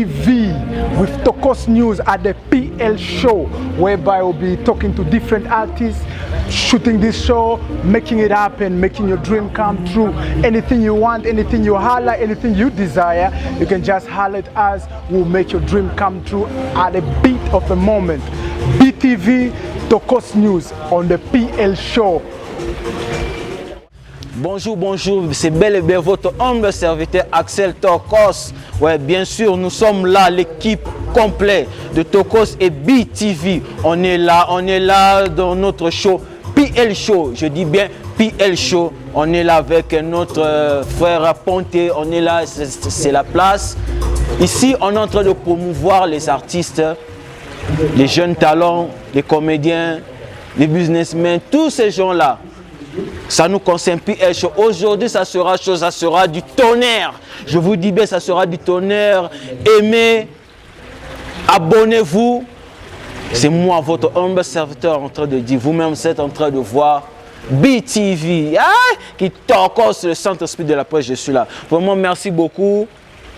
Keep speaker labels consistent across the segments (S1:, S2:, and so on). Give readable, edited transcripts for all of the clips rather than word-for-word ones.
S1: BTV with Tokos News at the PL show, whereby we'll be talking to different artists, shooting this show, making it happen, making your dream come true. Anything you want, anything you holler, anything you desire, you can just holler at us. We'll make your dream come true at the beat of the moment. BTV, Tokos News on the PL show.
S2: Bonjour, bonjour, c'est bel et bien votre humble serviteur Axel Tokos. Ouais, bien sûr, nous sommes là, l'équipe complète de Tokos et BTV. On est là dans notre show, PL Show. Je dis bien PL Show. On est là avec notre frère Ponté. On est là, c'est la place. Ici, on est en train de promouvoir les artistes, les jeunes talents, les comédiens, les businessmen, tous ces gens-là. Ça nous concerne PL Show. Aujourd'hui, ça sera du tonnerre. Je vous dis bien, ça sera du tonnerre. Aimez, abonnez-vous. C'est moi, votre humble serviteur, en train de dire. Vous-même, vous êtes en train de voir BTV. Qui Tokos, le Saint-Esprit de la presse, je suis là. Vraiment, merci beaucoup.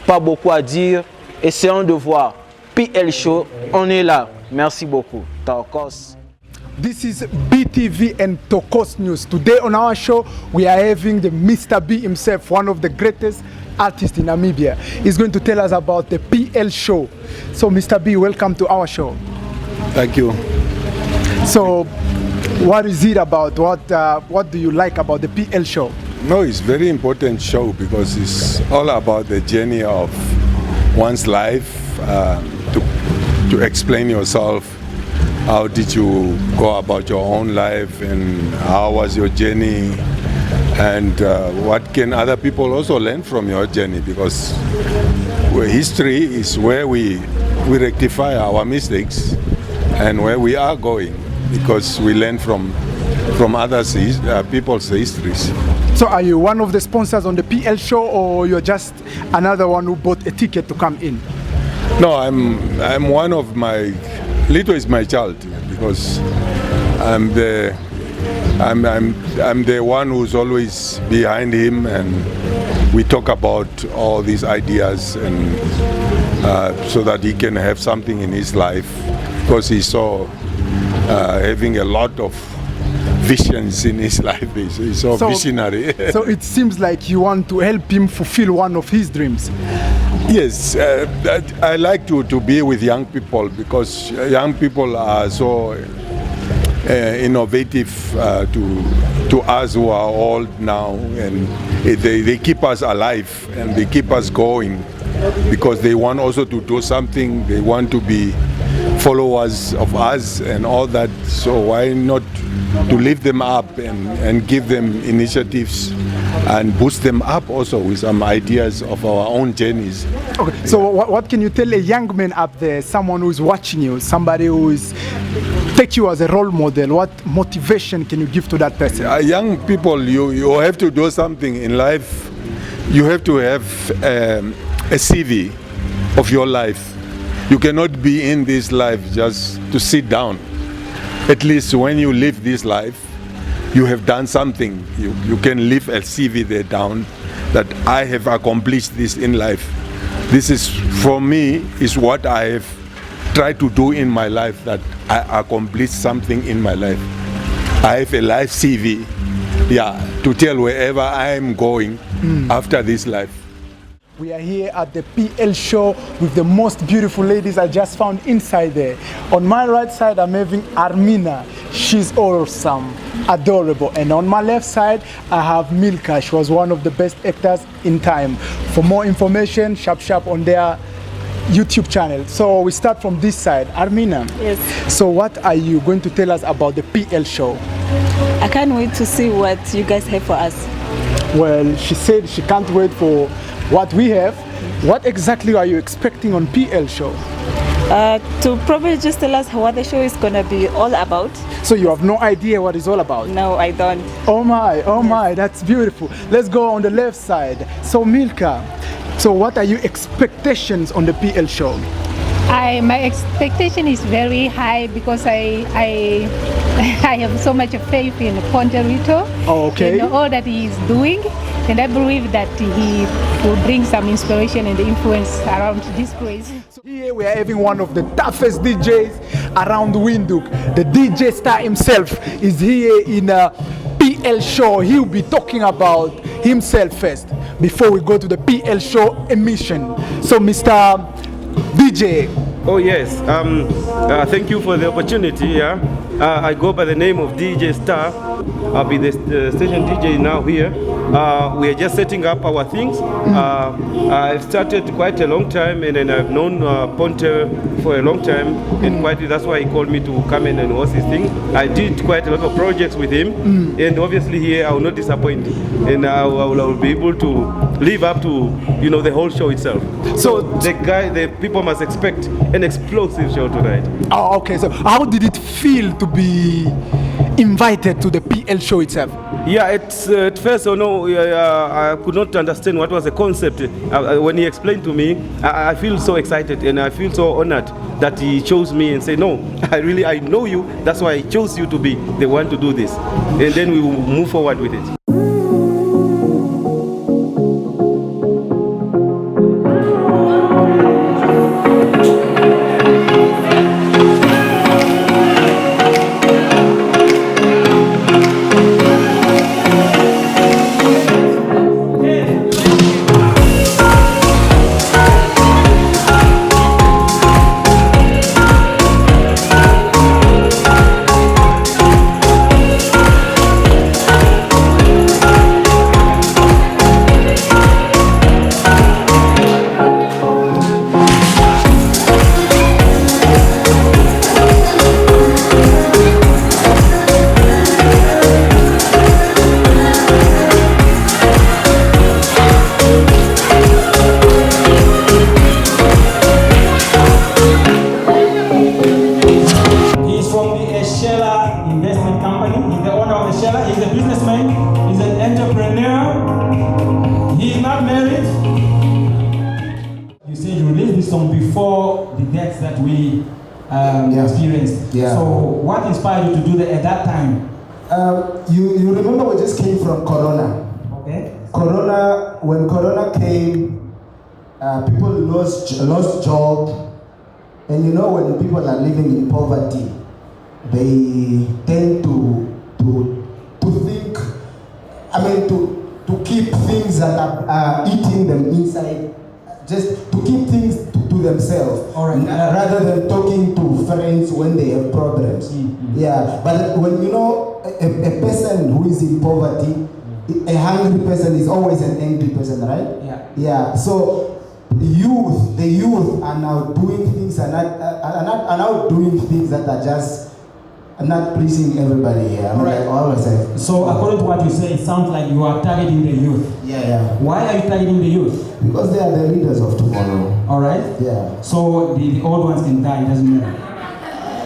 S2: Pas beaucoup à dire. Essayons de voir PL Show. On est là. Merci beaucoup. Tokos.
S1: This is BTV and Tokos News. Today on our show, we are having the Mr. B himself, one of the greatest artists in Namibia. He's going to tell us about the PL show. So Mr. B, welcome to our show.
S3: Thank you.
S1: So what is it about? What do you like about the PL show?
S3: No, it's a very important show because it's all about the journey of one's life, to explain yourself. How did you go about your own life and how was your journey, and what can other people also learn from your journey, because history is where we rectify our mistakes and where we are going, because we learn from others people's histories.
S1: So are you one of the sponsors on the PL show, or you're just another one who bought a ticket to come in?
S3: No, I'm one of my. Lito is my child because I'm the one who's always behind him, and we talk about all these ideas, and so that he can have something in his life, because he's so having a lot of visions in his life. He's so visionary.
S1: So it seems like you want to help him fulfill one of his dreams.
S3: Yes, I like to be with young people, because young people are so innovative to us who are old now, and they keep us alive and they keep us going, because they want also to do something. They want to be followers of us and all that. So why not to lift them up and give them initiatives and boost them up also with some ideas of our own journeys.
S1: Okay, so what can you tell a young man up there, someone who's watching you, somebody who is take you as a role model? What motivation can you give to that person?
S3: Young people, you have to do something in life. You have to have a CV of your life. You cannot be in this life just to sit down. At least when you live this life, you have done something. You can leave a CV there down that I have accomplished this in life. This is, for me, is what I have tried to do in my life, that I accomplished something in my life. I have a life CV, to tell wherever I am going after this life.
S1: We are here at the PL show with the most beautiful ladies I just found inside there. On my right side, I'm having Armina. She's awesome, adorable. And on my left side, I have Milka. She was one of the best actors in time. For more information, sharp on their YouTube channel. So we start from this side. Armina.
S4: Yes.
S1: So what are you going to tell us about the PL show?
S4: I can't wait to see what you guys have for us.
S1: Well, she said she can't wait for what we have. What exactly are you expecting on PL show?
S4: To probably just tell us what the show is going to be all about.
S1: So you have no idea what it's all about?
S4: No, I don't.
S1: Oh my, that's beautiful. Let's go on the left side. So Milka, so what are your expectations on the PL show?
S5: My expectation is very high because I have so much faith in Ponte Rito.
S1: Oh, okay.
S5: In all that he is doing, And I believe that he will bring some inspiration and influence around this place.
S1: So here we are having one of the toughest DJs around Windhoek. The DJ star himself is here in a PL show. He'll be talking about himself first before we go to the PL show emission. So Mr. DJ.
S6: Oh yes, thank you for the opportunity. Yeah, I go by the name of DJ Star. I'll be the station DJ now here. We are just setting up our things. I've started quite a long time, and then I've known Ponte for a long time, and that's why he called me to come in and host his thing. I did quite a lot of projects with him, and obviously here I will not disappoint, and I will be able to live up to the whole show itself. So the people must expect an explosive show tonight.
S1: Oh, okay. So how did it feel to be invited to the PL show itself?
S6: Yeah, it's at first, I could not understand what was the concept. When he explained to me, I feel so excited and I feel so honored that he chose me and said, no, I know you, that's why I chose you to be the one to do this. And then we will move forward with it.
S7: Before the deaths that we experienced.
S8: Yeah.
S7: So what inspired you to do that at that time?
S8: You remember we just came from Corona.
S7: Okay.
S8: When Corona came, people lost job, and when people are living in poverty, they tend to think. To keep things that are eating them inside, just to keep things to themselves,
S7: all right.
S8: Rather than talking to friends when they have problems.
S7: Mm-hmm.
S8: Yeah, but when a person who is in poverty, a hungry person is always an angry person, right?
S7: Yeah.
S8: Yeah. So the youth are now doing things are now doing things that are just not pleasing everybody here. I always say.
S7: So according to what you say, it sounds like you are targeting the youth.
S8: Yeah.
S7: Why are you targeting the youth?
S8: Because they are the leaders of tomorrow.
S7: All right.
S8: Yeah.
S7: So the old ones can die, it doesn't matter.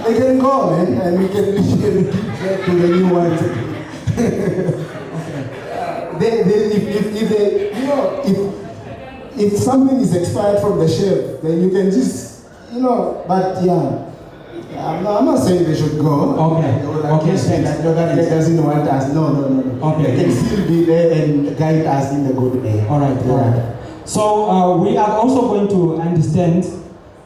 S8: They can go, man, and we can give that to the new ones. If something is expired from the shelf, then you can just, but yeah. I'm not saying they should go.
S7: Okay.
S8: That doesn't want us. No.
S7: Okay.
S8: They can still be there and guide us in the good way.
S7: All right. So we are also going to understand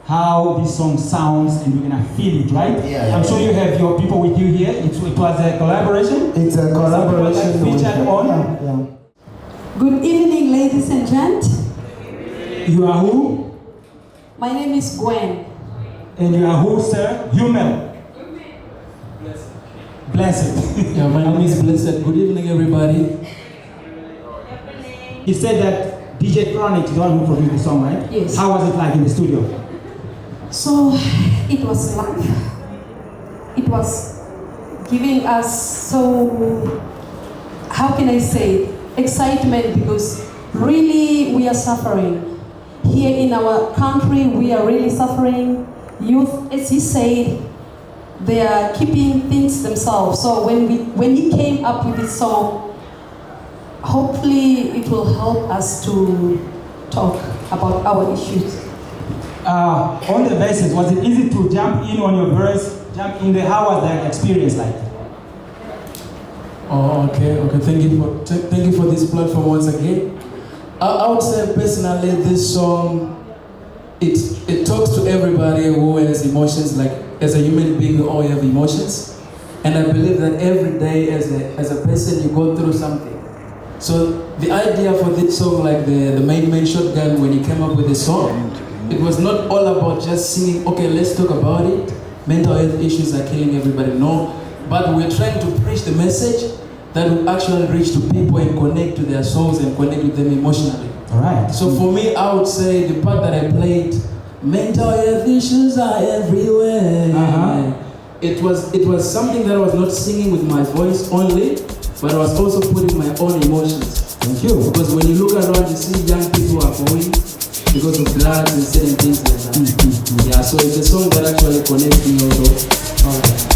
S7: how this song sounds and we're gonna feel it, right?
S8: Yeah.
S7: I'm sure you have your people with you here. It was a collaboration.
S8: It's a collaboration.
S7: Featured on.
S8: Yeah.
S9: Good evening, ladies and gents.
S7: You are who?
S9: My name is Gwen.
S7: And you are who, sir? Human. Blessed.
S10: Yeah, my name is Blessed. Good evening, everybody.
S7: He said that DJ Chronic is the one who produced the song, right?
S9: Yes.
S7: How was it like in the studio?
S9: So, it was live. It was giving us how can I say, excitement, because really we are suffering. Here in our country, we are really suffering. Youth, as he said, they are keeping things themselves. So when he came up with this song, hopefully it will help us to talk about our issues.
S7: On the basis, was it easy to jump in on your verse, jump in there? How was that experience like?
S10: Oh, okay. Thank you for this platform once again. I would say personally, this song, it talks to everybody who has emotions. Like as a human being, we all have emotions, and I believe that every day, as a person, you go through something. So the idea for this song, like the main man Shotgun, when he came up with the song, it was not all about just singing. Okay, let's talk about it. Mental health issues are killing everybody. No, but we're trying to preach the message that will actually reach to people and connect to their souls and connect with them emotionally.
S7: All right.
S10: So for me, I would say the part that I played, mental health issues are everywhere. It was something that I was not singing with my voice only, but I was also putting my own emotions.
S7: Thank you.
S10: Because when you look around, you see young people are going because of drugs and certain things like that. Yeah, so it's a song that actually connects me also. Okay.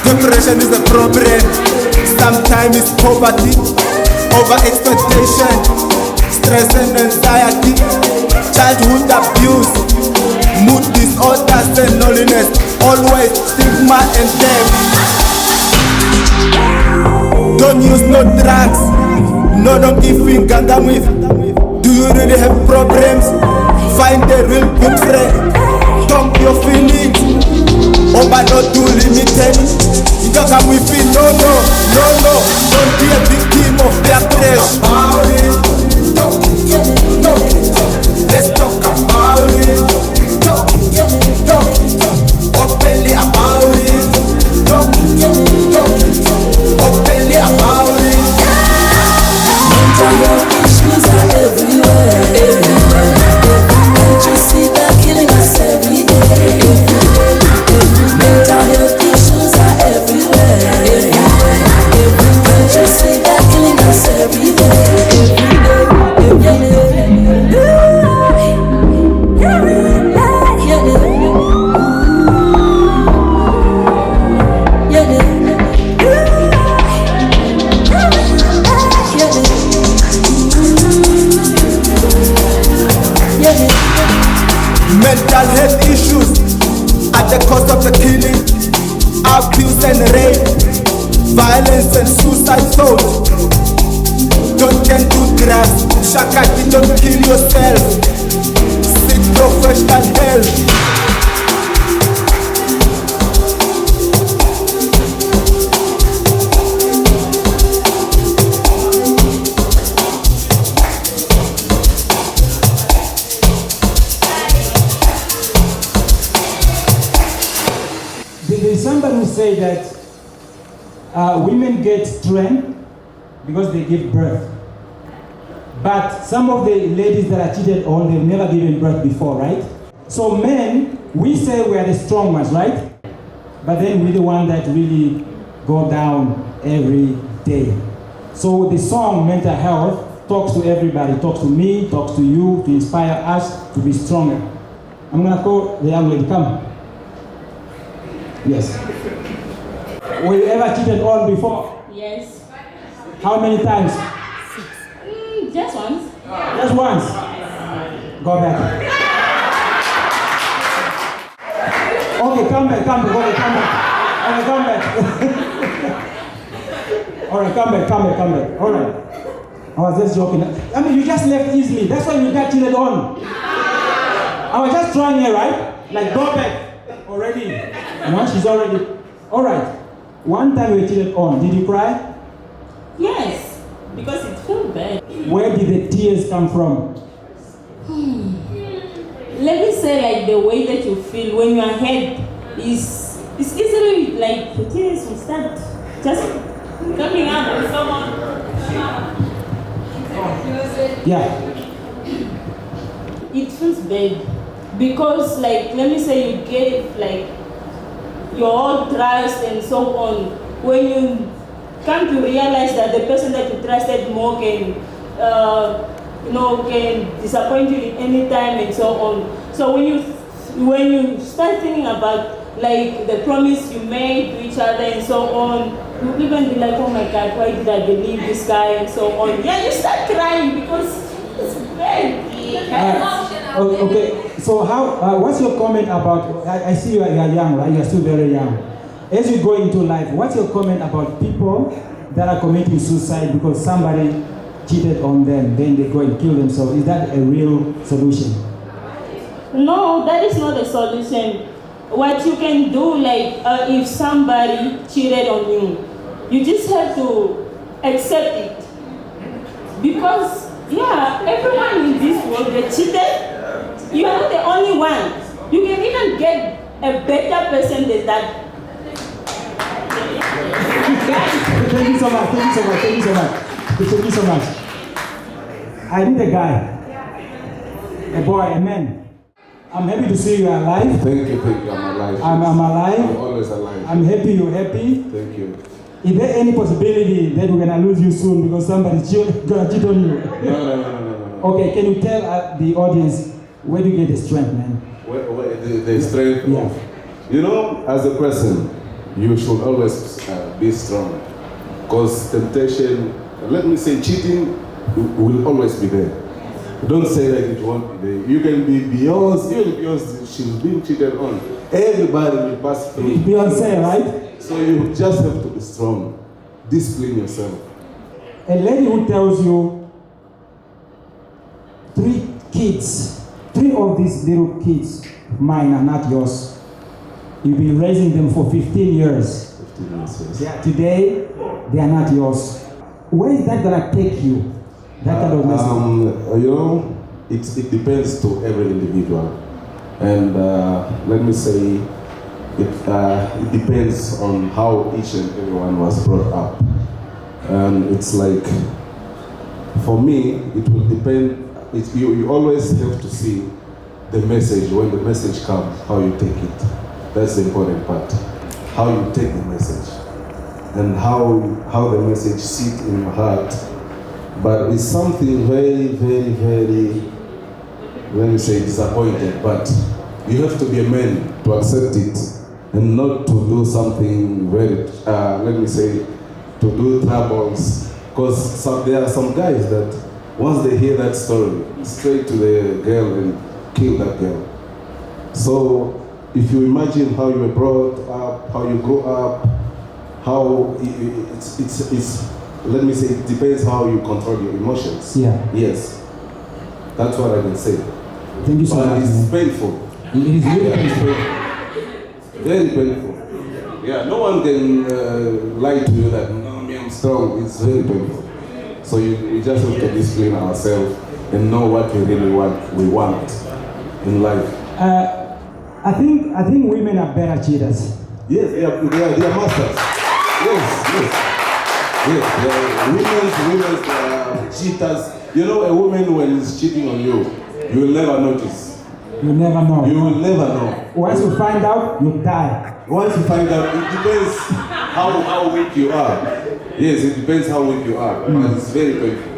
S11: Depression is a problem. Sometimes it's poverty, over expectation, stress and anxiety, childhood abuse, mood disorders and loneliness, always stigma and shame. Don't use no drugs, no giving gangam with. Do you really have problems? Find a real good friend. Talk your feelings, oh but not too limited. You don't come with it, no, don't be a victim of their pressure. Let's talk about it. Openly about it. Openly about it.
S12: Mental health issues are everywhere. Can't you see they're killing us every day? Mental health issues are everywhere. Can't you see they're killing us every day?
S11: Mental health issues at the cost of the killing, abuse and rape, violence and suicide thought. Don't get too drugs, shakati, don't kill yourself. Seek professional help.
S7: Somebody will say that women get strength because they give birth. But some of the ladies that are cheated on, they've never given birth before, right? So men, we say we are the strong ones, right? But then we're the one that really go down every day. So the song Mental Health talks to everybody, talks to me, talks to you, to inspire us to be stronger. I'm gonna call the young lady, come. Yes. Were you ever cheated on before?
S13: Yes.
S7: How many times?
S13: Just once.
S7: Just once? Go back. Okay, come back. Okay, come back. All right, come back. All right. I was just joking. I mean, you just left easily. That's why you got cheated on. I was just trying here, right? Like, go back already. No, she's already. All right. One time you were cheated on. Did you cry?
S13: Yes, because it felt bad.
S7: Where did the tears come from?
S13: Let me say, like, the way that you feel when your head is easily, like, the tears will start just coming out with someone.
S7: Yeah.
S13: It feels bad because, like, let me say you gave, like, your all trust and so on. When you come to realize that the person that you trusted more can, can disappoint you at any time and so on. So when you start thinking about, like, the promise you made to each other and so on, you even be like, oh my God, why did I believe this guy and so on? Yeah, you start crying because it's bad.
S7: Okay, so what's your comment about, I see you are young, right? You're still very young. As you go into life, what's your comment about people that are committing suicide because somebody cheated on them, then they go and kill themselves? Is that a real solution?
S13: No, that is not a solution. What you can do, like, if somebody cheated on you, you just have to accept it. Because, yeah, everyone in this world gets cheated. You are not the only one. You can even get a better person than that.
S7: Thank you so much, thank you so much, thank you so much. Thank you so much. I need a guy, a boy, a man. I'm happy to see you are alive.
S14: Thank you, I'm alive.
S7: I'm alive.
S14: I'm always alive.
S7: I'm happy you're happy.
S14: Thank you.
S7: Is there any possibility that we're gonna lose you soon because somebody's gonna cheat on you?
S14: No.
S7: Okay, can you tell the audience where do you get the strength, man?
S14: Where the strength of, you know, as a person, you should always be strong. Because temptation, let me say, cheating will always be there. Don't say that it won't be there. You can be Beyonce, even Beyonce, she's been cheated on. Everybody will pass through.
S7: Beyonce, right?
S14: So you just have to be strong. Discipline yourself.
S7: A lady who tells you 3 kids, 3 of these little kids, mine are not yours. You've been raising them for 15 years.
S14: 15 years, yes.
S7: Yeah, today, they are not yours. Where is that gonna take you? That kind of message?
S14: You know, it depends to every individual. And let me say, it depends on how each and everyone was brought up. And it's like, for me, it will depend. You always have to see the message. When the message comes, how you take it. That's the important part. How you take the message. And how the message sits in your heart. But it's something very, very, very, let me say, disappointed. But you have to be a man to accept it and not to do something very, let me say, to do troubles. Because there are some guys that once they hear that story, straight to the girl and kill that girl. So if you imagine how you were brought up, how you grew up, how it's let me say, it depends how you control your emotions.
S7: Yeah.
S14: Yes. That's what I can say.
S7: Thank you so
S14: but
S7: much.
S14: It's painful.
S7: It is really painful.
S14: Very painful. Yeah, no one can lie to you that, no, I'm strong. It's very painful. So you just have to discipline ourselves and know what we really want. We want in life.
S7: I think women are better cheaters.
S14: Yes, they are masters. Yes, women's cheaters. You know, a woman when is cheating on you, you will never notice.
S7: You never know.
S14: You will never know.
S7: Once you find out, you die.
S14: Once you find out, it depends how weak you are. Yes, it depends how weak you are. But it's very painful.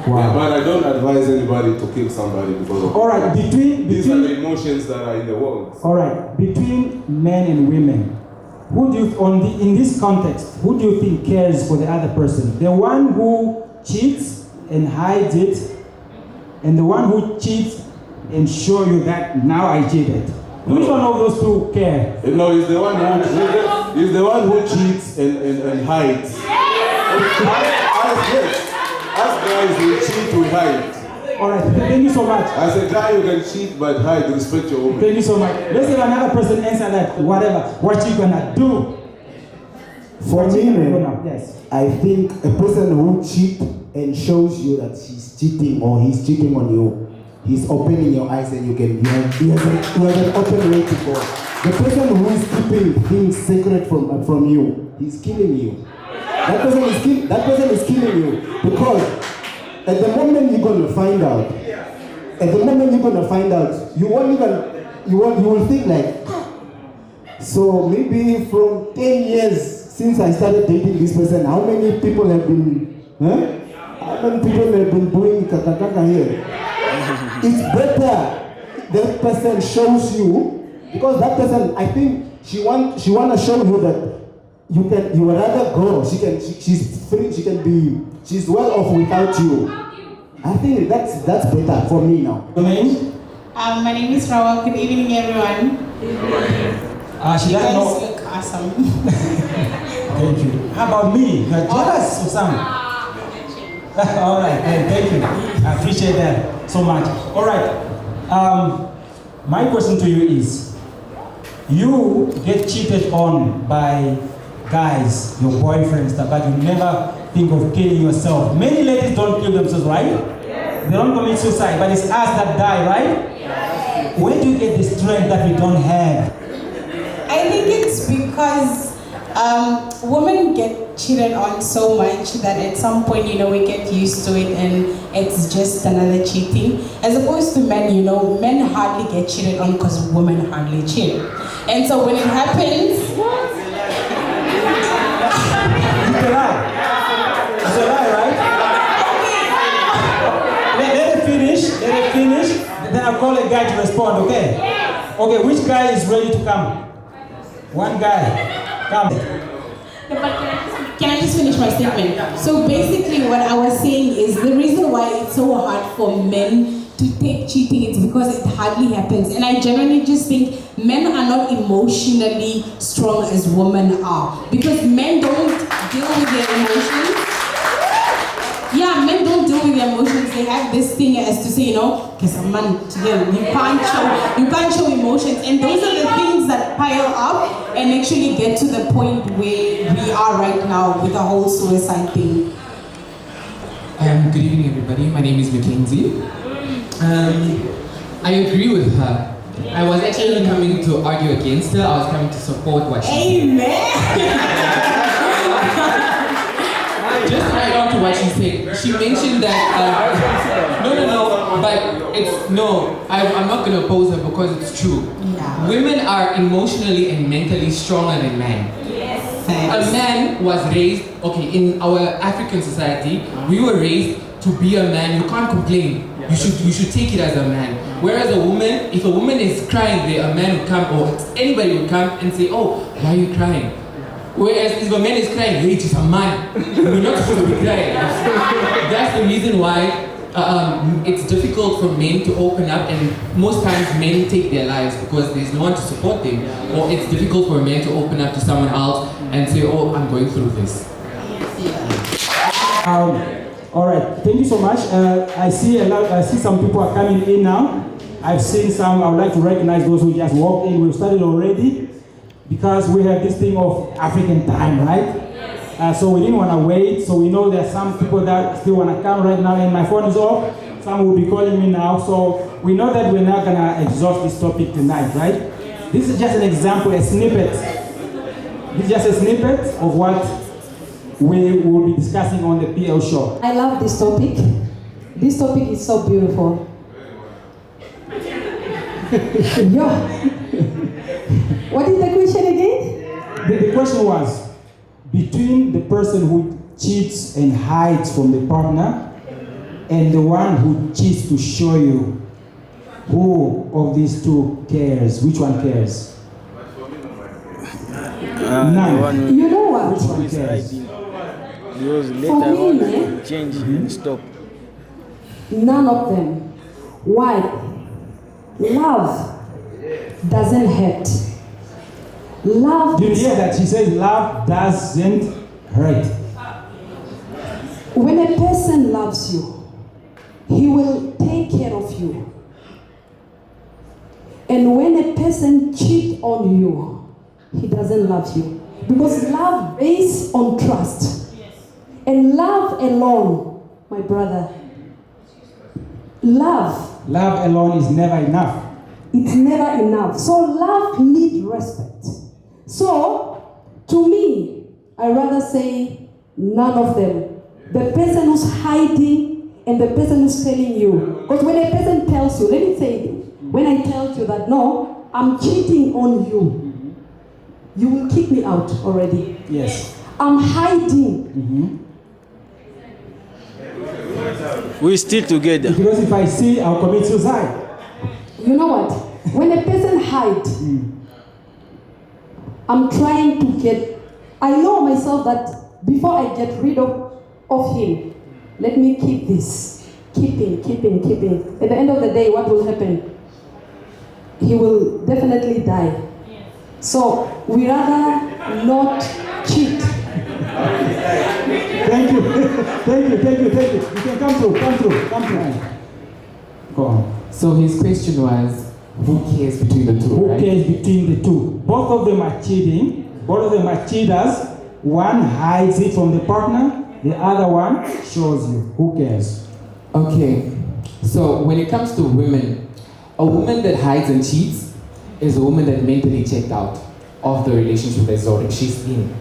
S7: Wow.
S14: Yeah, but I don't advise anybody to kill somebody because of
S7: all right,
S14: these are the emotions that are in the world.
S7: All right, between men and women, who do you, in this context, who do you think cares for the other person? The one who cheats and hides it, and the one who cheats and show you that now I cheated? Which one of those two care?
S14: No, it's the one who cheats and hides. Us guys, we cheat, we hide.
S7: All right, thank you so much.
S14: As a guy, you can cheat but hide. Respect your woman.
S7: Thank you so much. Let's have another person answer that. Whatever. What you gonna do?
S8: For me, man,
S7: yes.
S8: I think a person who cheats and shows you that she's cheating or he's cheating on you, he's opening your eyes and you have an open way to go. The person who is keeping things secret from you, he's killing you. That person is killing you because at the moment you're gonna find out, you will think like, so maybe from 10 years since I started dating this person, how many people have been doing kakakaka here? It's better that person shows you, because that person, I think she wanna show you that you would rather go. She's free. She's well off without you. I think that's better for me now.
S7: Your name?
S15: My name is Rawa. Good evening, everyone.
S7: She
S15: You
S7: doesn't
S15: guys
S7: know.
S15: look awesome.
S7: Thank you. How about me? You're jealous or something? All right, thank you. I appreciate that so much. All right. My question to you is, you get cheated on by guys, your boyfriends, but you never think of killing yourself. Many ladies don't kill themselves, right? Yes. They don't commit suicide, but it's us that die, right? Yes. Where do you get the strength that we don't have?
S15: I think it's because women get cheated on so much that at some point, we get used to it and it's just another cheating. As opposed to men, men hardly get cheated on because women hardly cheat. And so when it happens,
S7: It's a lie. It's a lie, right? Let it finish. Then I'll call a guy to respond, okay? Okay, which guy is ready to come? One guy. Come.
S15: Can I just finish my statement? So basically what I was saying is the reason why it's so hard for men to take cheating is because it hardly happens. And I generally just think men are not emotionally strong as women are. Because men don't deal with their emotions. Yeah, men don't deal with their emotions. They have this thing as to say, because a man, you can't show emotions. And those are the things that pile up and actually get to the point where we are right now with the whole suicide thing.
S16: Good evening, everybody. My name is Mackenzie. I agree with her. I was actually coming to argue against her. I was coming to support what she said.
S15: Amen.
S16: Just right on to what she said. She mentioned that I'm not going to oppose her because it's true.
S15: Yeah.
S16: Women are emotionally and mentally stronger than men.
S15: Yes.
S16: A man was raised, in our African society, we were raised to be a man. You can't complain. You should take it as a man. Whereas a woman, if a woman is crying, a man would come, or anybody would come and say, "Oh, why are you crying?" Whereas if a man is crying, hey, it's a man. You're not supposed to be crying. That's the reason why it's difficult for men to open up, and most times men take their lives because there's no one to support them, or it's difficult for a man to open up to someone else and say, "Oh, I'm going through this."
S7: All right, thank you so much. I see some people are coming in now. I've seen some. I would like to recognize those who just walked in. We've started already because we have this thing of African time, right? So we didn't want to wait. So we know there are some people that still want to come right now, and my phone is off. Some will be calling me now. So we know that we're not gonna exhaust this topic tonight, right? This is just an example, a snippet. This is just a snippet of what we will be discussing on the PL show.
S9: I love this topic. This topic is so beautiful. Yeah. What is the question again?
S7: The question was, between the person who cheats and hides from the partner and the one who cheats to show you, who of these two cares? Which one cares? None.
S9: You know what?
S7: Which one cares?
S2: Because later on it will change and stop.
S9: None of them. Why? Love doesn't hurt. Love.
S7: Do you hear that? She says love doesn't hurt.
S9: When a person loves you, he will take care of you. And when a person cheats on you, he doesn't love you. Because love based on trust. And love alone, my brother, love
S7: alone is never enough.
S9: It's never enough. So love needs respect. So, to me, I rather say none of them. The person who's hiding and the person who's telling you. Because when a person tells you, let me say it, when I tell you that, no, I'm cheating on you, you will kick me out already.
S7: Yes.
S9: I'm hiding.
S2: We're still together.
S7: Because if I see, I'll commit suicide.
S9: You know what? When a person hides, I'm trying to get, I know myself that before I get rid of him, let me keep this. Keeping. At the end of the day, what will happen? He will definitely die. So we rather not cheat.
S7: Thank you. You can come through. Go on.
S16: So his question was, who cares between the two?
S7: Who cares between the two? Both of them are cheating. Both of them are cheaters. One hides it from the partner. The other one shows you. Who cares?
S16: Okay. So when it comes to women, a woman that hides and cheats is a woman that mentally checked out of the relationship that she's in.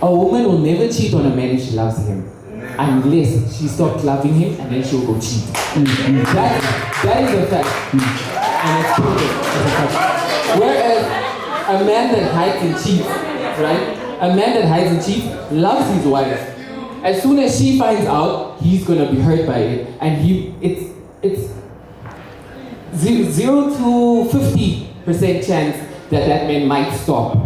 S16: A woman will never cheat on a man if she loves him, unless she stopped loving him and then she'll go cheat. That is a fact. And it's proven as a fact. Whereas a man that hides and cheats, right? A man that hides and cheats loves his wife. As soon as she finds out, he's gonna be hurt by it, and it's 0 to 50% chance that man might stop,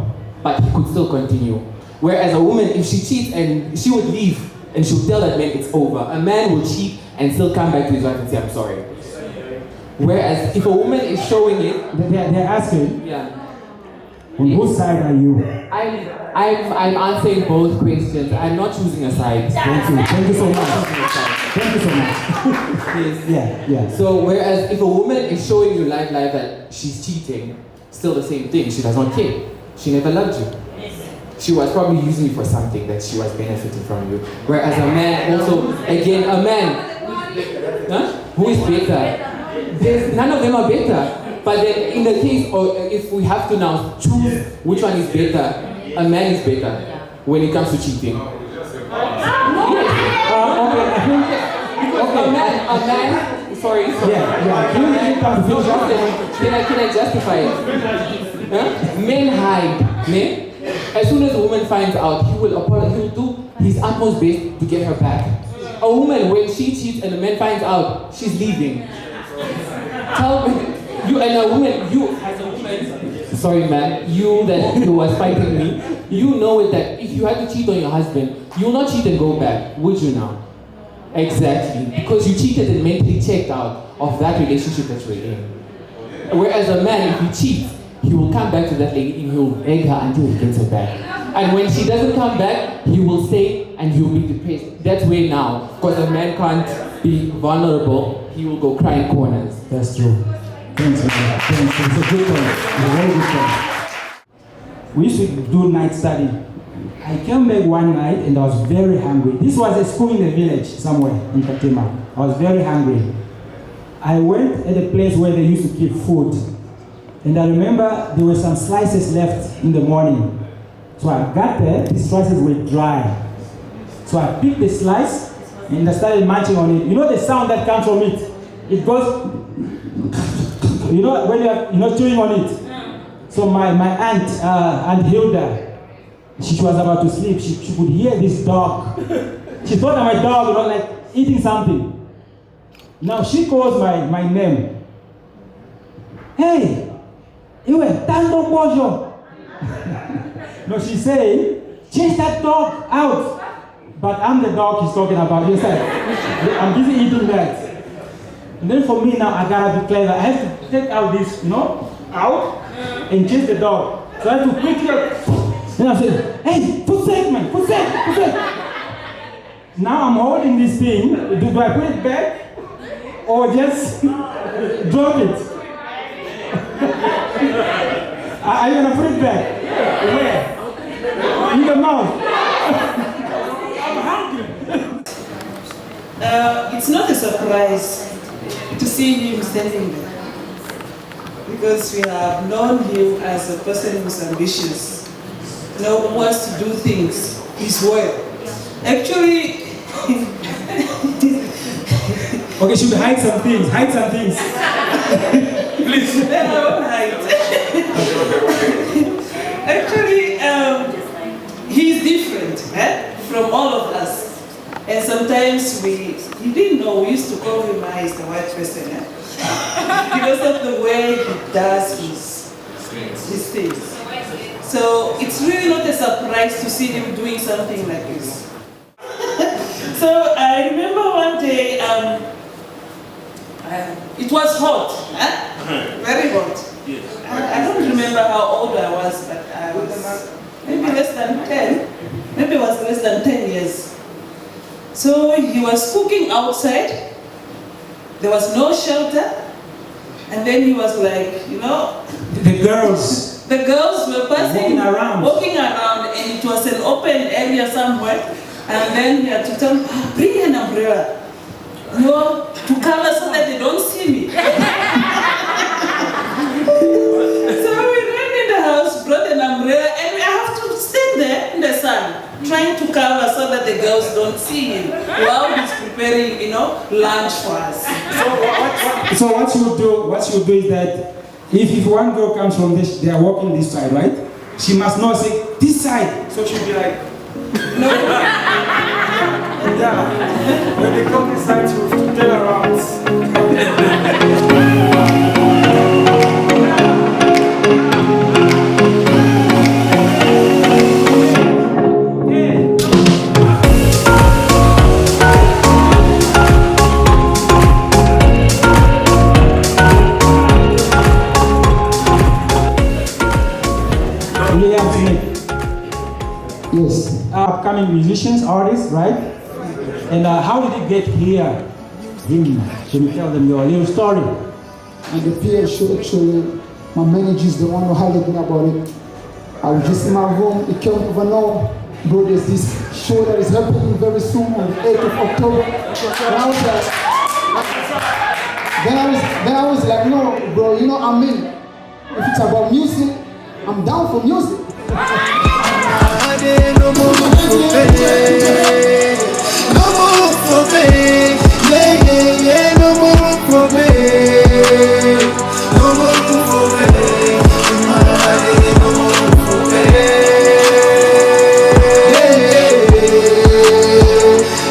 S16: but he could still continue. Whereas a woman, if she cheats and she would leave and she'll tell that man it's over. A man will cheat and still come back to his wife and say, I'm sorry. Whereas if a woman is showing it,
S7: they're asking,
S16: yeah.
S7: On whose side are you?
S16: I'm answering both questions. I'm not choosing a side.
S7: Thank you so much. Thank you so much. Yeah.
S16: So whereas if a woman is showing you live that she's cheating, still the same thing. She does not care. She never loved you. She was probably using you for something that she was benefiting from you. Whereas a man also, again, a man, who is better? None of them are better. But then in the case, or if we have to now choose which one is better, a man is better when it comes to cheating. A man, sorry. Can I justify it? Men hide. Men, as soon as a woman finds out, he will do his utmost best to get her back. A woman, when she cheats and a man finds out, she's leaving. Tell me, you and a woman, you as a woman, sorry man, you was fighting me, you know it that if you had to cheat on your husband, you will not cheat and go back, would you now? Exactly, because you cheated and mentally checked out of that relationship that you're in. Whereas a man, if he cheats, he will come back to that lady and he will beg her until he gets her back. And when she doesn't come back, he will stay and he will be depressed. That's where now, because a man can't be vulnerable, he will go cry in corners.
S7: That's true. Thanks, man. Thanks. It's a good point. It's a very good point. We used to do night study. I came back one night and I was very hungry. This was a school in the village somewhere in Katima. I was very hungry. I went at a place where they used to keep food. And I remember there were some slices left in the morning. So I got there, the slices were dry. So I picked the slice and I started munching on it. You know the sound that comes from it? It goes, you know, when you're chewing on it. So my aunt, Aunt Hilda, she was about to sleep. She could hear this dog. She thought that my dog was like eating something. Now she calls my name. Hey, you were Tando Bojo. No, she's saying, chase that dog out. But I'm the dog she's talking about. Yes, I'm busy eating that. And then for me now, I gotta be clever. I have to take out this, out and chase the dog. So I have to quickly. Then I say, hey, food sake, man, food sake. Now I'm holding this thing. Do I put it back or just drop it? Are you gonna put it back? Where? In the mouth.
S17: It's not a surprise to see him standing there, because we have known him as a person who's ambitious, who wants to do things his way. Actually,
S7: okay, should we hide some things? Hide some things. Please.
S17: I won't hide. Actually, he's different from all of us. And sometimes he didn't know, we used to call him he's the white person, because of the way he does his things. So it's really not a surprise to see him doing something like this. So I remember one day, it was hot, very hot. I don't remember how old I was, but I was maybe less than 10, maybe it was less than 10 years. So he was cooking outside, there was no shelter, and then he was like,
S7: the girls
S17: were passing,
S7: walking
S17: around, and it was an open area somewhere, and then he had to tell me, bring an umbrella, to cover so that they don't see me. So we ran in the house, brought an umbrella, and we have to stand there in the sun, trying to cover so that the girls don't see him while he's preparing, lunch for us.
S7: So what you do is that if one girl comes from this, they are walking this side, right? She must not say this side. So she'll be like, no. Yeah. When they come this side, she'll turn around. Yes, upcoming musicians, artists, right? And how did you get here? Can you tell them your little story?
S18: And the PL show, actually, my manager is the one who highlighted me about it. I was just in my room, it came over now. Bro, there's this show that is happening very soon on the 8th of October. And I was like, then I was like, no, bro, I'm in. If it's about music, I'm down for music.
S11: No more for me. Yeah, no more for me. No more for me.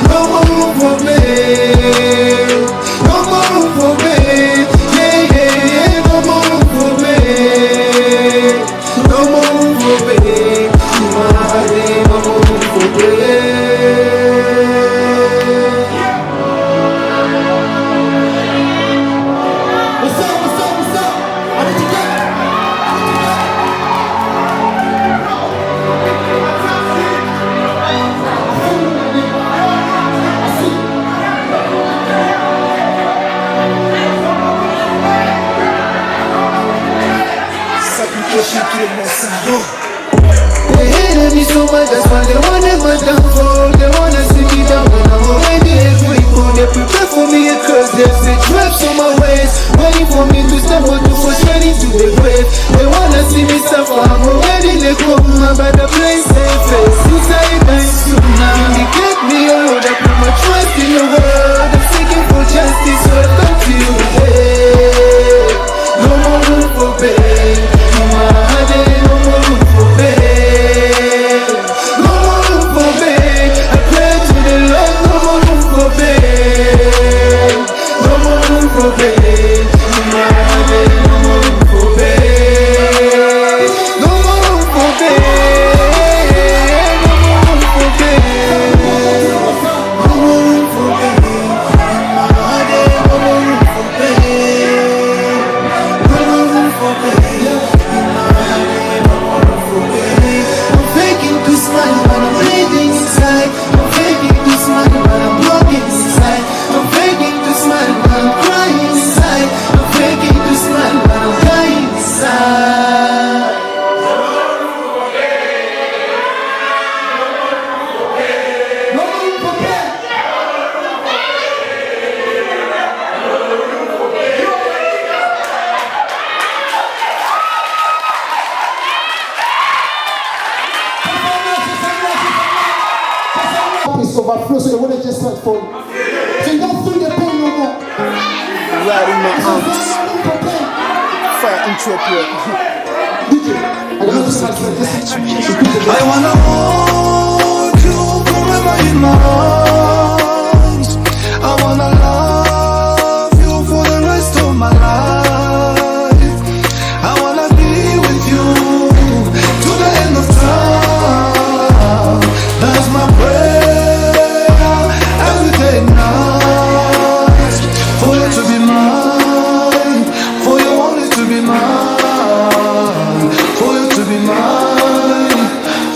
S11: No more for me. No more for me. No more for me. Yeah, no more for me. No more for me. They hated me so much, that's why they wanted my downfall. They wanna see me down when I'm already grateful. They prepare for me a curse, they say traps on my ways, waiting for me to stumble to fall straight into the grave. They wanna see me suffer, I'm already let go. My bad place, safe face, suicide night soon. Vindicate me, oh Lord, I put my trust in the world. I'm seeking for justice, so I come to you today. No more room for pain, no more heartache, no more room for pain. No more room for pain, I pray to the Lord, no more room for pain. No more room for pain, no more heartache, no more room for pain. No more room for pain.
S18: overflow, so the water just start falling. So you don't feel the pain no more.
S19: Right in my arms. Fire Ethiopia.
S12: I wanna hold you forever in my arms. I wanna love you for the rest of my life. I wanna be with you to the end of time. That's my prayer every day and night. For you to be mine, for you only to be mine, for you to be mine,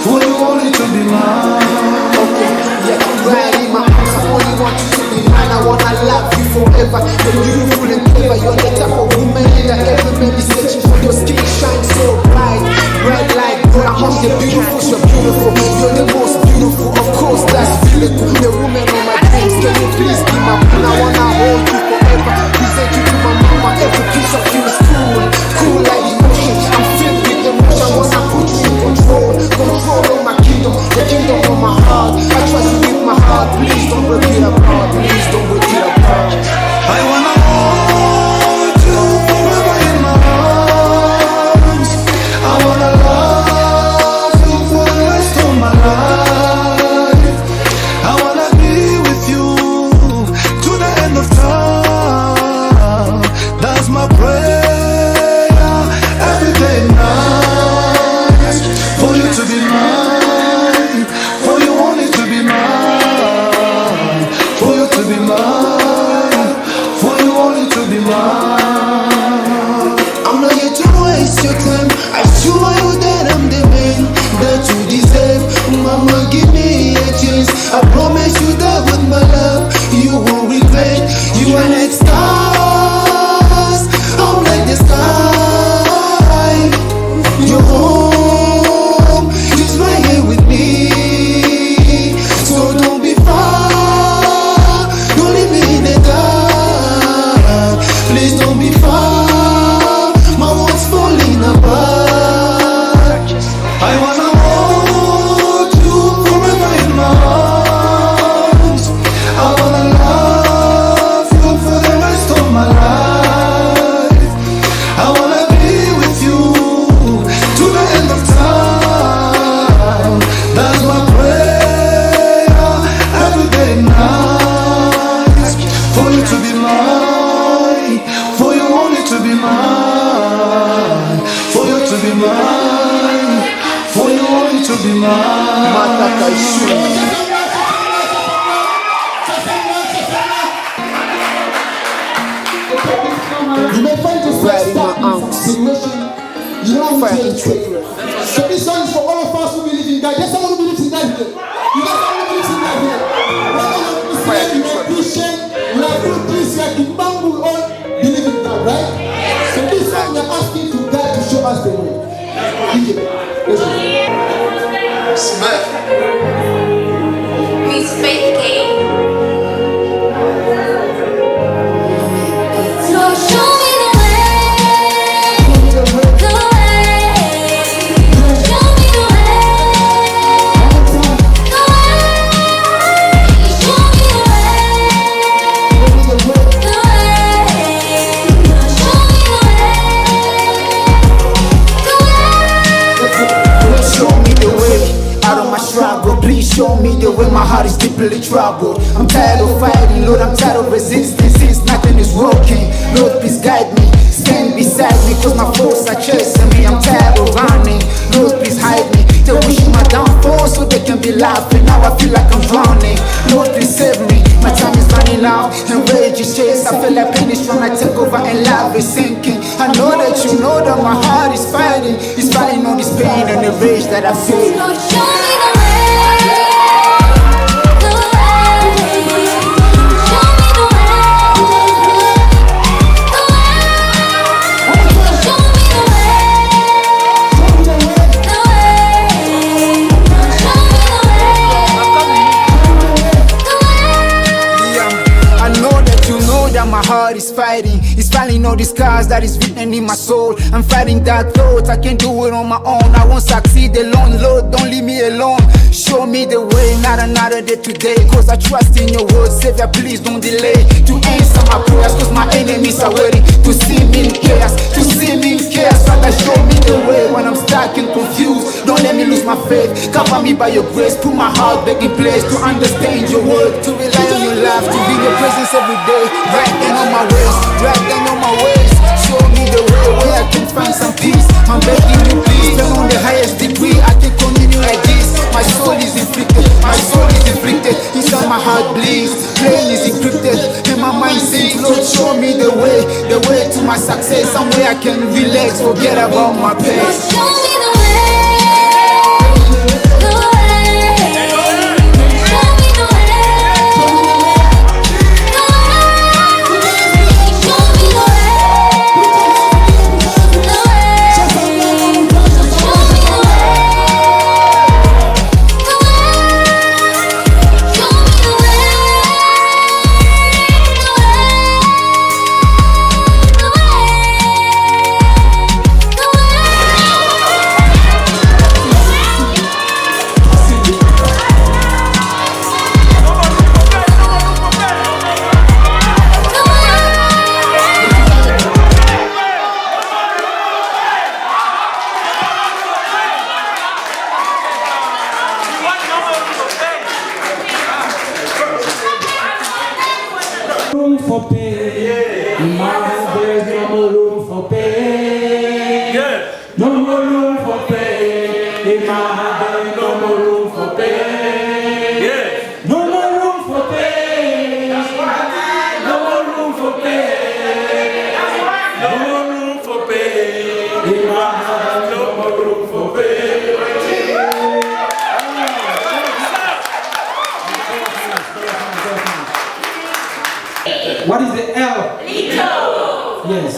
S12: for you only to be mine.
S19: Okay, yeah, right in my arms. I only want you to be mine. I wanna love you forever. You're beautiful and clever. You're the type of woman that every man is searching for. Your skin shines so bright, bright like gold. Among the beautiful, you're beautiful. You're the most beautiful, of course. That's beautiful. The woman on my dreams. Can you please be my queen? I wanna hold you forever. Present you to my mama. Every piece of you is cool, cool like the ocean. I'm filled with emotion. I wanna put you in control, control of my kingdom, the kingdom of my heart. I trust you with my heart. Please don't break it apart. Please don't break it apart.
S12: I wanna hold you forever in my arms. I wanna love you for the rest of my life. I wanna be with you to the end of time. That's my prayer every day and night. For you to be mine, for you only to be mine, for you to be mine, for you only to be mine.
S19: I'm not here to waste your time. I assure you that I'm the man that you deserve. Mama, give me a chance. I promise you that with my love you won't regret. You are like stars, I'm like the sky. Your home is right here with me. So don't be far, don't leave me in the dark. Please don't be far, my world's falling apart.
S12: I wanna hold you forever in my arms. I wanna love you for the rest of my life. I wanna be with you to the end of time. That's my prayer every day and night. For you to be mine, for you only to be mine, for you to be mine, for you only to be mine.
S18: You may find yourself stuck in some situation you don't want to change. So this song is for all of us who believe in God. There's someone who believes in God here. You got someone who believes in God here. You are Christian, you are good Christian, you all believe in God, right? So this song we are asking to God to show us the way.
S12: Smith.
S20: Miss Faith K. So show me the way, the way. Show me the way, the way. Show me the way, the way. Show me the way,
S19: Out of my struggle, please show me the way. My heart is deeply troubled. I'm tired of fighting, Lord, I'm tired of resisting. Since nothing is working, Lord, please guide me. Stand beside me, cause my foes are chasing me. I'm tired of running, Lord, please hide me. They're wishing my downfall so they can be laughing. Now I feel like I'm drowning, Lord, please save me. My time is running out, and rage is chase. I feel like pain is trying to take over and love is sinking. I know that you know that my heart is fighting. It's fighting on this pain and the rage that I feel.
S20: Lord, show me the way, the way. Show me the way, the way. Show me the way, the way. Show me the way.
S19: I know that you know that my heart is fighting. It's fighting all these scars that is written in my soul. I'm fighting that thought, I can't do it on my own. I won't succeed alone, Lord, don't leave me alone. Show
S11: Show me the way, not another day today. Cause I trust in your word, Savior, please don't delay to answer my prayers. Cause my enemies are waiting to see me in chaos, to see me in chaos. Father, show me the way when I'm stuck and confused. Don't let me lose my faith, cover me by your grace. Put my heart back in place to understand your word, to rely on your love, to be in your presence every day. Right down on my ways, right down on my ways. Show me the way where I can find some peace. I'm begging you please, turn on the highest degree. I can continue like this. My soul is inflicted, my soul is inflicted. Inside my heart bleeds, pain is encrypted, and my mind sinks. Lord, show me the way to my success. Somewhere I can relax, forget about my past.
S20: Show me the way, the way. Show me the way, the way. Show me the way, the way. Show me the way, the
S7: room for pain. In my heart there's no more room for pain. No more room for pain. In my heart there's no more room for pain. No more room for pain. No more room for pain. No more room for pain. In my heart no more room for pain. What is the L? Lito. Yes.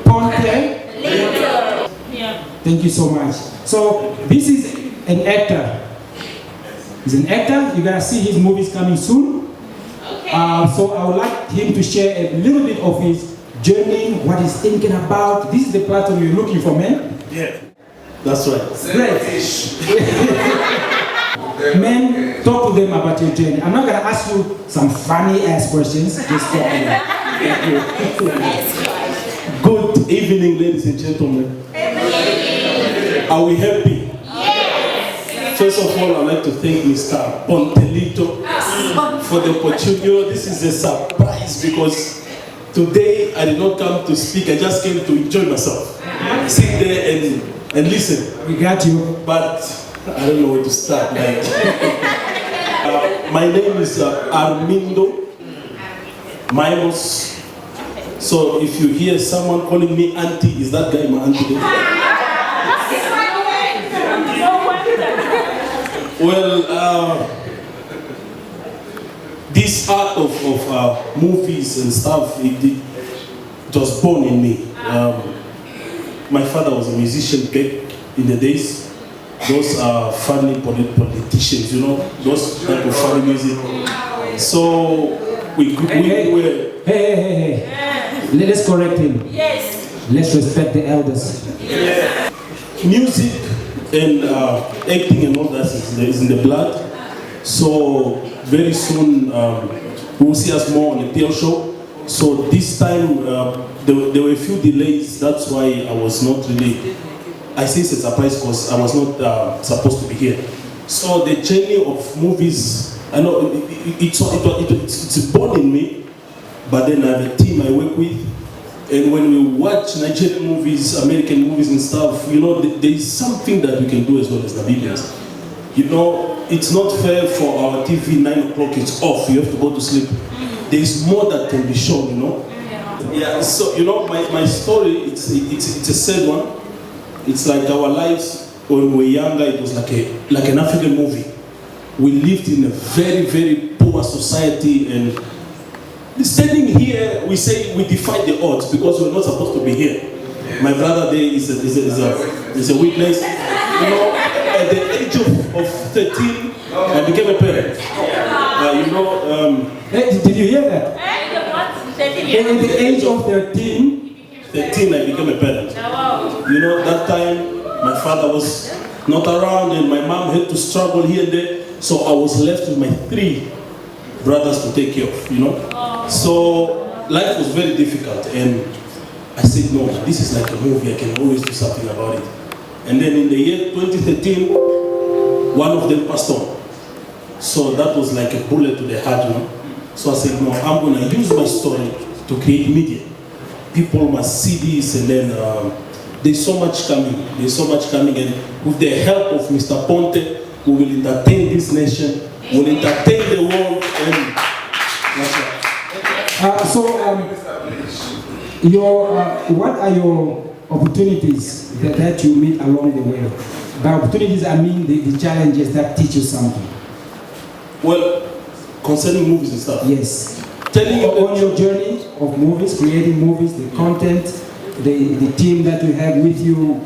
S7: Ponte. Lito. Yeah. Thank you so much. So this is an actor. He's an actor. You're gonna see his movies coming soon. Okay. So I would like him to share a little bit of his journey, what he's thinking about. This is the platform you're looking for, man.
S21: Yeah. That's right.
S7: Great. Men, talk to them about your journey. I'm not gonna ask you some funny ass questions. Just talk to them.
S21: Good evening, ladies and gentlemen. Are we happy? Yes. First of all, I'd like to thank Mr. Pontelito for the opportunity. You know, this is a surprise because today I did not come to speak. I just came to enjoy myself. Sit there and listen.
S7: We got you.
S21: But I don't know where to start. My name is Armindo Milos. So if you hear someone calling me auntie, is that guy my auntie? Well, this art of movies and stuff, it was born in me. My father was a musician back in the days. Those are funny politicians, you know, those type of funny music. So we were.
S7: Hey. Let's correct him.
S13: Yes.
S7: Let's respect the elders.
S21: Yeah. Music and acting and all that is in the blood. So very soon we will see us more on the PL show. So this time there were a few delays. That's why I was not really. I say it's a surprise because I was not supposed to be here. So the journey of movies, I know it's born in me, but then I have a team I work with, and when we watch Nigerian movies, American movies and stuff, you know, there is something that we can do as well as Namibians. You know, it's not fair for our TV, 9 o'clock, it's off, you have to go to sleep. There is more that can be shown, you know. Yeah, so, you know, my story, it's a sad one. It's like our lives when we were younger, it was like an African movie. We lived in a very, very poor society, and standing here, we say we defied the odds because we're not supposed to be here. My brother there is a witness. You know, at the age of 13, I became a parent.
S7: Did you hear that? At the age of 13,
S21: I became a parent. You know, that time my father was not around, and my mom had to struggle here and there. So I was left with my 3 brothers to take care of, you know. So life was very difficult, and I said, no, this is like a movie, I can always do something about it. And then in the year 2013, one of them passed on. So that was like a bullet to the heart, you know. So I said, no, I'm going to use my story to create media. People must see this, and then there's so much coming. There's so much coming, and with the help of Mr. Ponte, we will entertain this nation, we will entertain the world, and that's it.
S7: What are your opportunities that you meet along the way? By opportunities, I mean the challenges that teach you something.
S21: Well, concerning movies and stuff.
S7: Yes.
S21: Telling you
S7: on your journey of movies, creating movies, the content, the team that you have with you,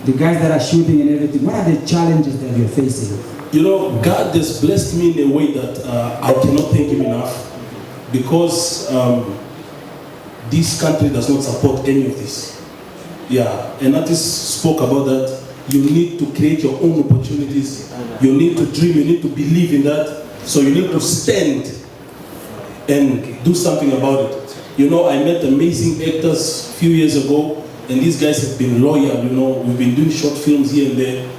S7: the guys that are shooting and everything. What are the challenges that you're facing?
S21: You know, God has blessed me in a way that I cannot thank Him enough, because this country does not support any of this. Yeah, and artists spoke about that. You need to create your own opportunities. You need to dream. You need to believe in that. So you need to stand and do something about it. You know, I met amazing actors a few years ago, and these guys have been loyal. You know, we've been doing short films here and there,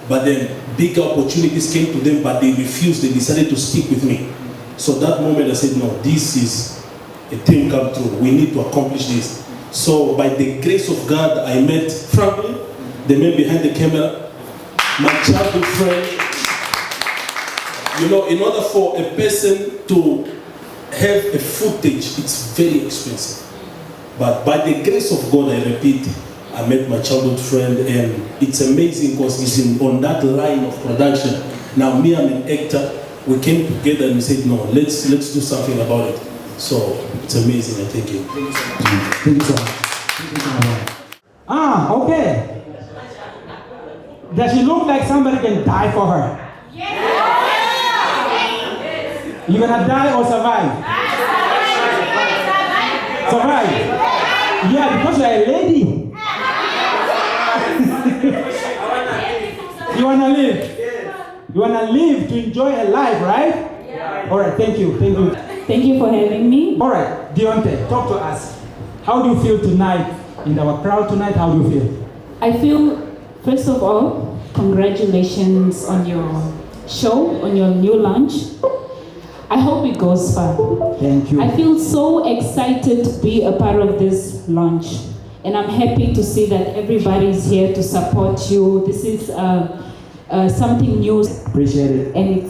S21: but then big opportunities came to them, but they refused. They decided to stick with me. So that moment I said, no, this is a dream come true. We need to accomplish this. So by the grace of God, I met Franklin, the man behind the camera, my childhood friend. You know, in order for a person to have a footage, it's very expensive. But by the grace of God, I repeat, I met my childhood friend, and it's amazing because he's on that line of production. Now me, I'm an actor. We came together and we said, no, let's do something about it. So it's amazing, I thank you.
S7: Thank you so much. Okay. Does she look like somebody can die for her? You gonna die or survive? Survive. Yeah, because you're a lady. You wanna live? You wanna live to enjoy a life, right? All right, thank you, thank you.
S13: Thank you for having me.
S7: All right, Deontay, talk to us. How do you feel tonight in our crowd tonight? How do you feel?
S13: I feel, first of all, congratulations on your show, on your new launch. I hope it goes far.
S7: Thank you.
S13: I feel so excited to be a part of this launch. And I'm happy to see that everybody is here to support you. This is something new.
S7: Appreciate it.
S13: And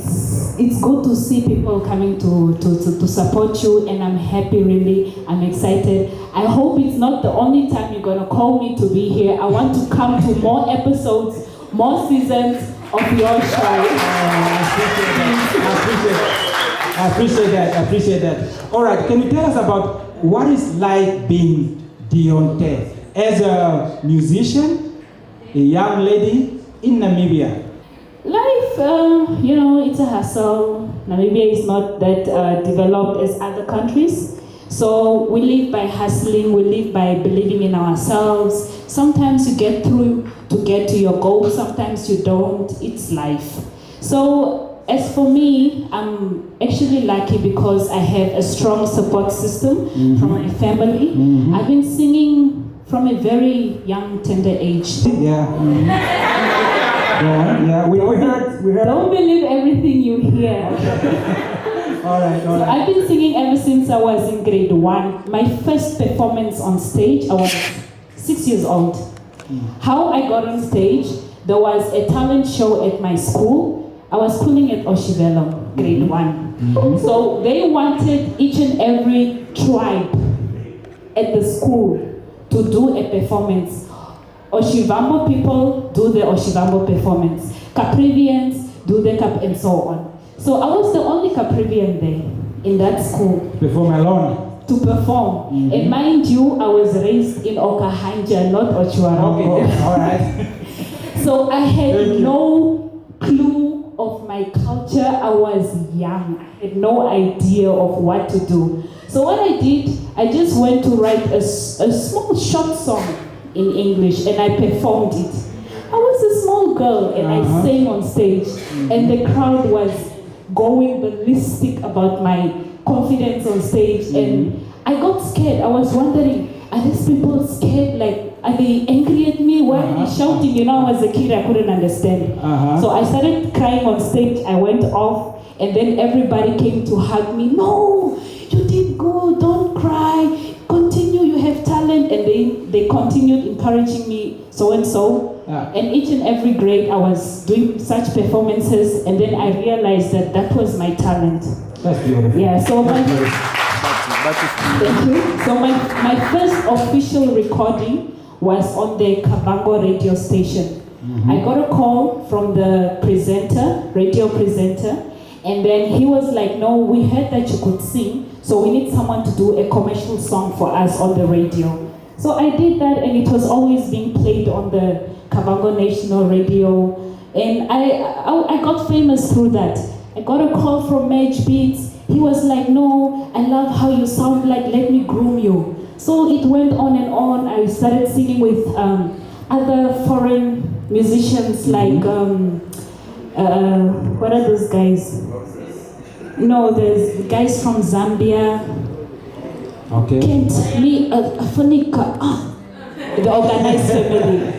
S13: it's good to see people coming to support you, and I'm happy, really. I'm excited. I hope it's not the only time you're going to call me to be here. I want to come to more episodes, more seasons of your show.
S7: I appreciate that. All right, can you tell us about what it's like being Deontay as a musician, a young lady in Namibia?
S13: Life, it's a hustle. Namibia is not that developed as other countries. So we live by hustling, we live by believing in ourselves. Sometimes you get through to get to your goal, sometimes you don't. It's life. So as for me, I'm actually lucky because I have a strong support system from my family. I've been singing from a very young, tender age.
S7: Yeah, we heard.
S13: Don't believe everything you hear.
S7: All right.
S13: So I've been singing ever since I was in grade 1. My first performance on stage, I was 6 years old. How I got on stage, there was a talent show at my school. I was schooling at Oshivelo, grade 1. So they wanted each and every tribe at the school to do a performance. Oshivambo people do the Oshivambo performance. Caprivians do the Cap and so on. So I was the only Caprivian there in that school.
S7: Perform alone?
S13: To perform. And mind you, I was raised in Okahanja, not Ochuarango.
S7: Okay, all right.
S13: So I had no clue of my culture. I was young. I had no idea of what to do. So what I did, I just went to write a small short song in English, and I performed it. I was a small girl and I sang on stage, and the crowd was going ballistic about my confidence on stage, and I got scared. I was wondering, are these people scared? Like, are they angry at me? Why are they shouting? You know, I was a kid, I couldn't understand. So I started crying on stage. I went off, and then everybody came to hug me. No, you did good. Don't cry. Continue. You have talent. And they continued encouraging me, so and so. And each and every grade, I was doing such performances, and then I realized that that was my talent.
S7: That's beautiful.
S13: Yeah. So thank you. So my first official recording was on the Kavango radio station. I got a call from the radio presenter, and then he was like, no, we heard that you could sing, so we need someone to do a commercial song for us on the radio. So I did that, and it was always being played on the Kavango National Radio, and I got famous through that. I got a call from Mage Beats. He was like, no, I love how you sound, like, let me groom you. So it went on and on. I started singing with other foreign musicians, like, what are those guys? No, there's guys from Zambia.
S7: Okay.
S13: Kent, me, Afonika, the Organized Family.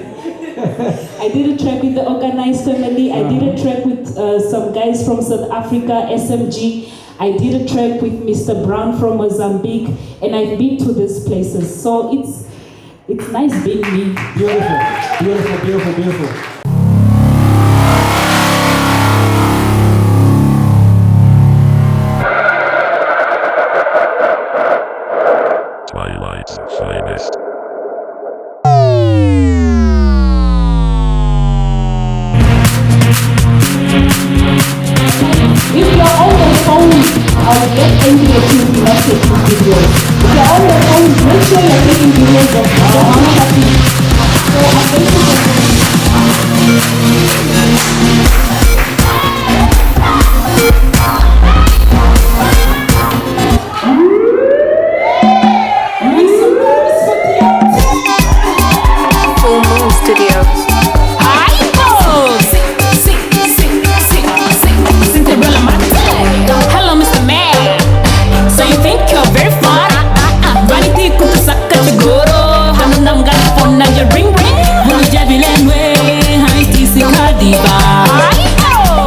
S13: I did a track with the Organized Family. I did a track with some guys from South Africa, SMG. I did a track with Mr. Brown from Mozambique, and I've been to these places. So it's nice being me.
S7: Beautiful, beautiful, beautiful, beautiful.
S3: Twilight's finest.
S13: If you're on your phone, I'll get into the TV message videos. If you're on your phone, make sure you're taking videos of the Mama Happy. So I'm going to
S20: Full Moon Studios.
S22: Hello, Mr. Man. So you think you're very fun? Vanity kukusaka chigoro. Hanunam galifona your ring ring. Mujabilenwe, haitisi kadiba.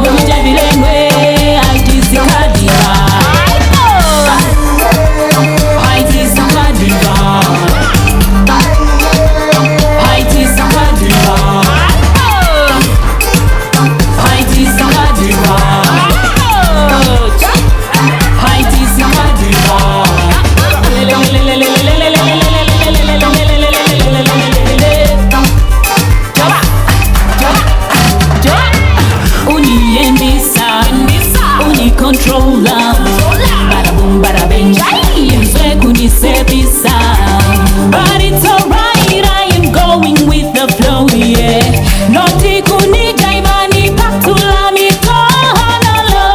S22: Mujabilenwe, haitisi kadiba. Haitisi kadiba. Haitisi kadiba. Haitisi kadiba. Controller, bada boom, bada bang, but it's alright, I am going with the flow, yeah. Noti kuni jaimani patula mi tonalo,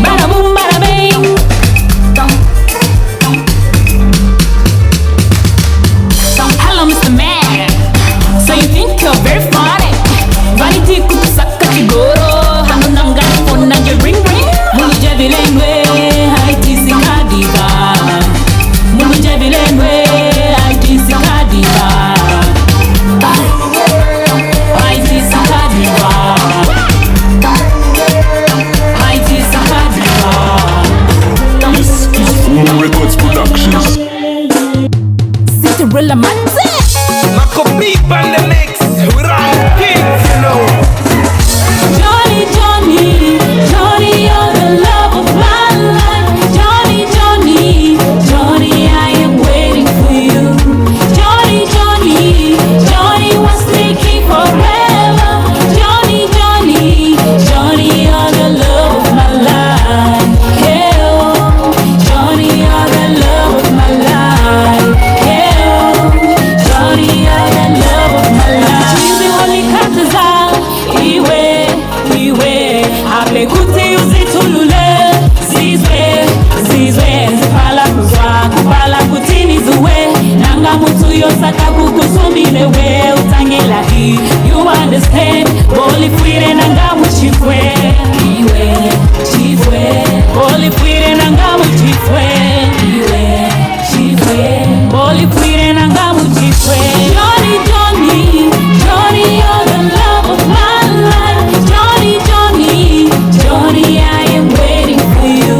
S22: bada boom, bada bang. Hello, Mr. Man. So you think you're very funny? Vanity kukusaka chigoro. Hanunam galifona your ring ring. Mujabilenwe, haitisi kadiba. Mujabilenwe, haitisi kadiba. Haitisi kadiba. Haitisi kadiba.
S3: This is Full Records Productions.
S22: Cinderella Manze.
S23: Marco beat on the mix. We're all kids, you know.
S22: Johnny, Johnny, Johnny, you're the love of my life. Johnny, Johnny, Johnny, I am waiting for you. Johnny, Johnny, Johnny, what's taking forever? Johnny, Johnny, Johnny, you're the love of my life. Hey, oh, Johnny, you're the love of my life. Hey, oh, Johnny, you're the love of my life. Chizi walikata yosaka kukusumile we utangela hii. You understand? Boli fuire nanga muchifwe iwe chifwe. Boli fuire nanga muchifwe iwe chifwe. Boli fuire nanga muchifwe. Johnny, Johnny, Johnny, you're the love of my life. Johnny, Johnny, Johnny, I am waiting for you.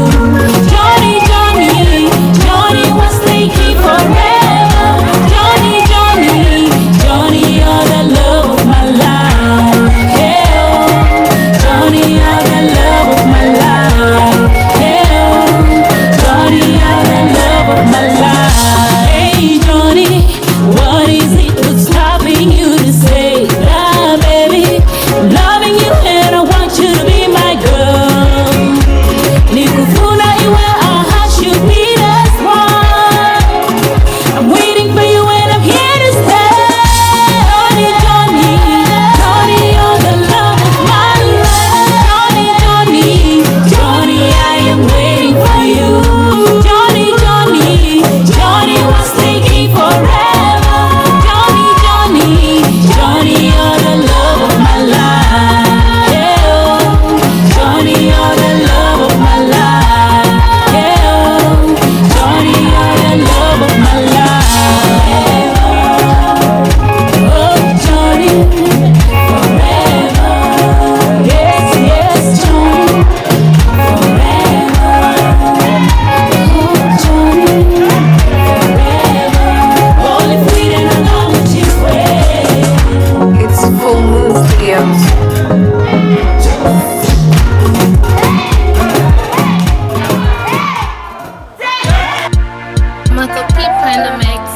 S22: Johnny, Johnny, Johnny, what's taking forever? Johnny, Johnny, Johnny, you're the love of my life. Yeah, Johnny, you're the love of my life. Yeah, Johnny, you're the love of my life. Hey, Johnny, what is it that's stopping you to say that, baby? I'm loving you and I want you to be my girl. Nikufuna iwe our hearts should beat as one. I'm waiting for you and I'm here to stay. Johnny, Johnny, Johnny, you're the love of my life. Johnny, Johnny, Johnny, I am waiting for you. Johnny, Johnny, Johnny, what's taking forever? Johnny, Johnny, Johnny, you're the love of my life. Yeah, Johnny, you're the love of my life. Yeah, Johnny, you're the love of my life. Oh, Johnny, forever. Yes, yes, Johnny, forever. Oh, Johnny, forever. Only freedom and all that you wear.
S1: It's Full Moon Studios.
S22: Michael P. Pandemics.